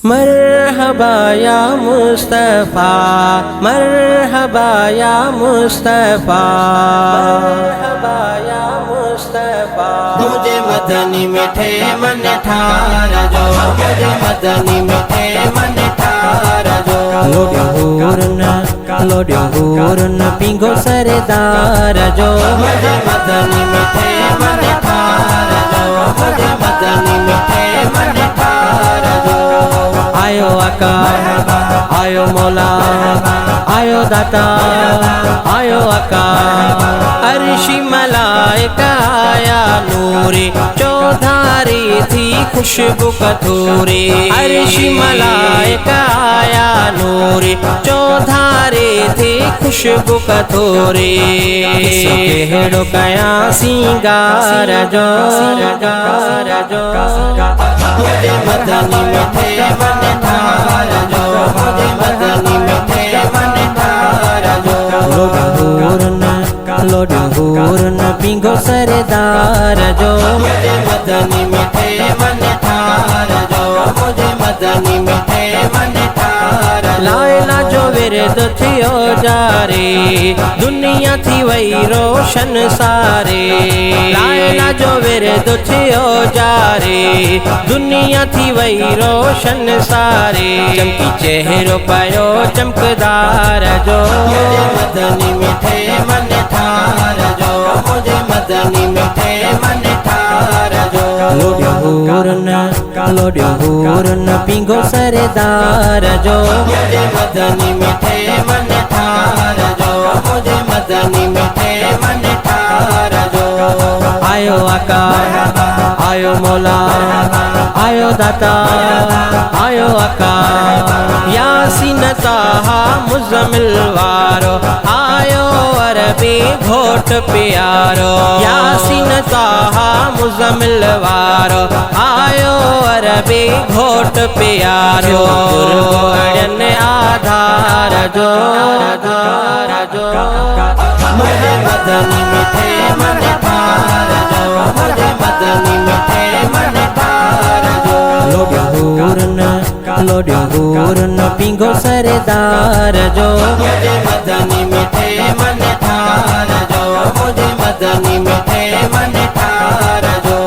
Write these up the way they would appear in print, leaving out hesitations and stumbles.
मरहबा या मुस्तफ़ा, मरहबा या मुस्तफ़ा, मरहबा या मुस्तफ़ा। मुझे मदनी मिठे मन ठार जो, मुझे मदनी मिठे मन ठार जो। लोड्यो हुरन पिंगो सरदार जो, मुझे मदनी मिठे मन ठार जो, मुझे मदनी मिठे मन ठार जो। आयो आका आयो मौला आयो दाता आयो आका। अर्शी मलाइका आया नूरे चौधारी थी खुशबू कथूरे। अर्शी मलाइका आया नूरे चौधारी थी खुशबू कथूरे। हेड़ो कया सिंगार जो, मुझे मदनी मिठे मन ठार जो, मुझे मदनी मिठे मन ठार जो। लोड्यो हुरन पिंगो सरदार जो, मुझे मदनी मिठे मन ठार जो, मुझे मदनी मिठे मन ठार। लायला जो विरद थियो जारे दुनिया थी वही रोशन सारे। लायला जो विरद थियो जारे दुनिया थी वही रोशन सारे। चमकी चेहरो पायो चमकदार जो, मुझे मदनी मिठे मन ठार जो, मुझे मदनी मिठे मन ठार जो। लोड्यो हुरन पिंगो सरदार जो, मुझे मदनी मिठे मन ठार जो, मुझे मदनी मिठे मन ठार जो। आयो आका आयो मौला आयो दाता आयो आका। यासीन ताहा मुज़म्मिल वारो आयो अरबी घोट प्यारो। यासीन ताहा मुज़म्मिल वारो आयो अरबी घोट प्यारो। गुरगोड़न आधार जो, मुझे मदनी मिठे मन ठार जो, मुझे मदनी मिठे मन ठार जो। लोड्यो हुरन पिंगो सरदार जो, मुझे मदनी मिठे मन ठार जो, मुझे मदनी मिठे मन ठार जो।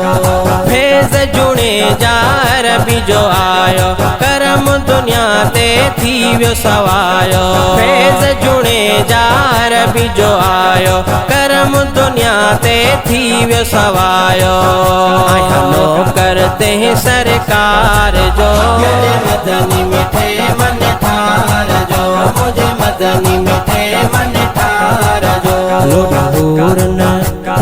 फैज़ जुणे जार भी जो आयो करम दुनिया ते थी व्यो सवायो। फैज़ जुणे जार भी जो आयो करम दुनिया ते थी व्यो सवायो। आया करते हैं सरकार जो, मुझे मदनी मिठे मन ठार जो, मुझे मदनी मिठे मन ठार जो।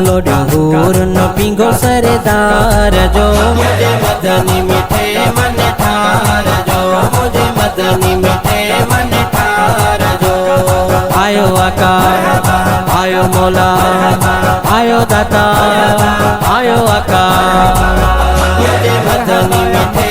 लोड्यो हुरन पिंगो सरदार जो, मुझे मदनी मिठे मन ठार जो, मुझे मदनी मिठे मन ठार जो। आयो आका आयो मौला आयो दाता आयो आका। मुझे मदनी मिठे